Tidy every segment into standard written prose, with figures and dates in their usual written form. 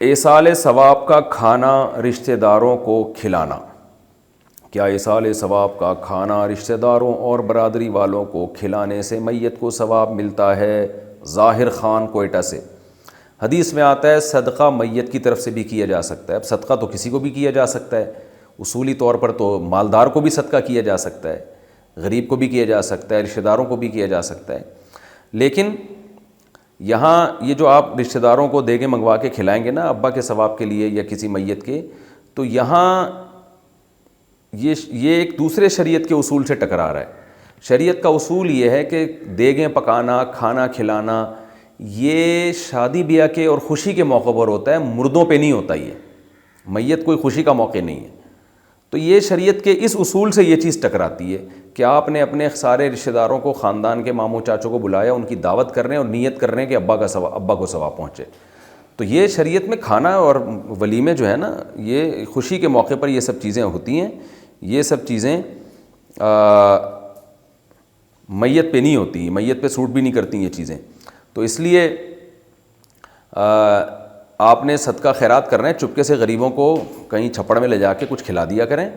ایصال ثواب کا کھانا رشتہ داروں کو کھلانا. کیا ایصال ثواب کا کھانا رشتہ داروں اور برادری والوں کو کھلانے سے میت کو ثواب ملتا ہے؟ ظاہر خان کوئٹہ سے. حدیث میں آتا ہے صدقہ میت کی طرف سے بھی کیا جا سکتا ہے. اب صدقہ تو کسی کو بھی کیا جا سکتا ہے، اصولی طور پر تو مالدار کو بھی صدقہ کیا جا سکتا ہے، غریب کو بھی کیا جا سکتا ہے، رشتہ داروں کو بھی کیا جا سکتا ہے. لیکن یہاں یہ جو آپ رشتہ داروں کو دیگیں منگوا کے کھلائیں گے نا ابا کے ثواب کے لیے یا کسی میت کے، تو یہاں یہ ایک دوسرے شریعت کے اصول سے ٹکرا رہا ہے. شریعت کا اصول یہ ہے کہ دیگیں پکانا، کھانا کھلانا یہ شادی بیاہ کے اور خوشی کے موقع پر ہوتا ہے، مردوں پہ نہیں ہوتا. یہ میت کوئی خوشی کا موقع نہیں ہے. تو یہ شریعت کے اس اصول سے یہ چیز ٹکراتی ہے کہ آپ نے اپنے سارے رشتہ داروں کو، خاندان کے ماموں چاچوں کو بلایا، ان کی دعوت کر رہے ہیں اور نیت کر رہے ہیں کہ ابا کو ثواب پہنچے. تو یہ شریعت میں کھانا اور ولیمے جو ہے نا، یہ خوشی کے موقع پر یہ سب چیزیں ہوتی ہیں. یہ سب چیزیں میت پہ نہیں ہوتی، میت پہ سوٹ بھی نہیں کرتی یہ چیزیں. تو اس لیے آپ نے صدقہ خیرات کرنا ہے، چپکے سے غریبوں کو کہیں چھپڑ میں لے جا کے کچھ کھلا دیا کریں،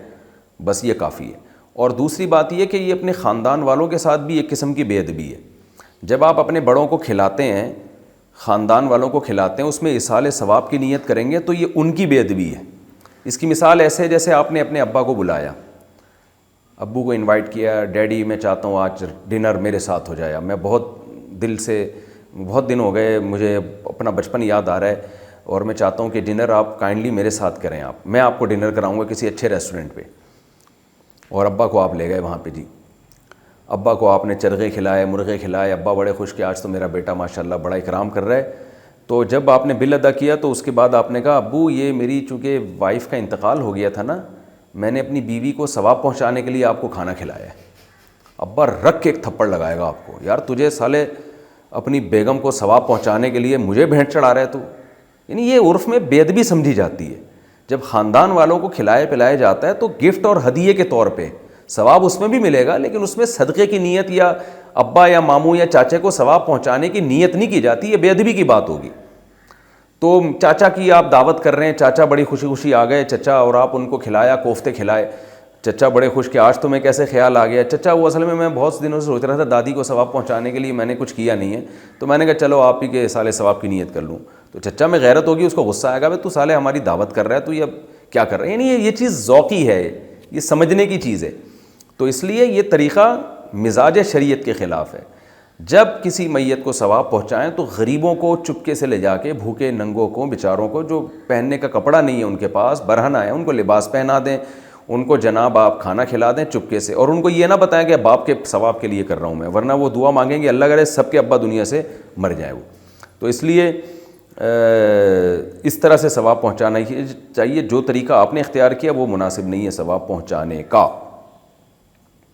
بس یہ کافی ہے. اور دوسری بات یہ کہ یہ اپنے خاندان والوں کے ساتھ بھی ایک قسم کی بے ادبی ہے. جب آپ اپنے بڑوں کو کھلاتے ہیں، خاندان والوں کو کھلاتے ہیں، اس میں ایصال ثواب کی نیت کریں گے تو یہ ان کی بے ادبی ہے. اس کی مثال ایسے ہے جیسے آپ نے اپنے ابا کو بلایا، ابو کو انوائٹ کیا، ڈیڈی میں چاہتا ہوں آج ڈنر میرے ساتھ ہو جائے، میں بہت دن ہو گئے، مجھے اپنا بچپن یاد آ رہا ہے اور میں چاہتا ہوں کہ ڈنر آپ کائنڈلی میرے ساتھ کریں، میں آپ کو ڈنر کراؤں گا کسی اچھے ریسٹورنٹ پہ. اور ابا کو آپ لے گئے وہاں پہ. جی ابا کو آپ نے چرغے کھلائے، مرغے کھلائے، ابا بڑے خوش کہ آج تو میرا بیٹا ماشاءاللہ بڑا اکرام کر رہا ہے. تو جب آپ نے بل ادا کیا تو اس کے بعد آپ نے کہا ابو یہ میری چونکہ وائف کا انتقال ہو گیا تھا نا، میں نے اپنی بیوی کو ثواب پہنچانے کے لیے آپ کو کھانا کھلایا ہے. ابا رکھ کے ایک تھپڑ لگائے گا آپ کو، یار تجھے سالے اپنی بیگم کو ثواب پہنچانے کے لیے مجھے بھینٹ چڑھا رہے تو. یعنی یہ عرف میں بے ادبی سمجھی جاتی ہے. جب خاندان والوں کو کھلائے پلایا جاتا ہے تو گفٹ اور ہدیے کے طور پہ ثواب اس میں بھی ملے گا، لیکن اس میں صدقے کی نیت یا ابا یا ماموں یا چاچے کو ثواب پہنچانے کی نیت نہیں کی جاتی. یہ بے ادبی کی بات ہوگی. تو چاچا کی آپ دعوت کر رہے ہیں، چاچا بڑی خوشی خوشی آ گئے چچا، اور آپ ان کو کھلایا، کوفتے کھلائے. چچا بڑے خوش کہ آج تمہیں کیسے خیال آ گیا. چچا وہ اصل میں بہت دنوں سے سوچ رہا تھا دادی کو ثواب پہنچانے کے لیے، میں نے کچھ کیا نہیں ہے، تو میں نے کہا چلو آپ ہی کے ایصال ثواب کی نیت کر لوں. تو چچا میں غیرت ہوگی، اس کو غصہ آئے گا تو سالے ہماری دعوت کر رہا ہے تو یہ اب کیا کر رہا ہے. یعنی یہ چیز ذوقی ہے، یہ سمجھنے کی چیز ہے. تو اس لیے یہ طریقہ مزاج شریعت کے خلاف ہے. جب کسی میت کو ثواب پہنچائیں تو غریبوں کو چپکے سے لے جا کے، بھوکے ننگوں کو، بیچاروں کو جو پہننے کا کپڑا نہیں ہے ان کے پاس، برہنہ ہے، ان کو لباس پہنا دیں، ان کو جناب آپ کھانا کھلا دیں چپکے سے. اور ان کو یہ نہ بتائیں کہ باپ کے ثواب کے لیے کر رہا ہوں میں، ورنہ وہ دعا مانگیں گے اللہ کرے سب کے ابا دنیا سے مر جائے وہ. تو اس لیے اس طرح سے ثواب پہنچانا ہی چاہیے. جو طریقہ آپ نے اختیار کیا وہ مناسب نہیں ہے ثواب پہنچانے کا.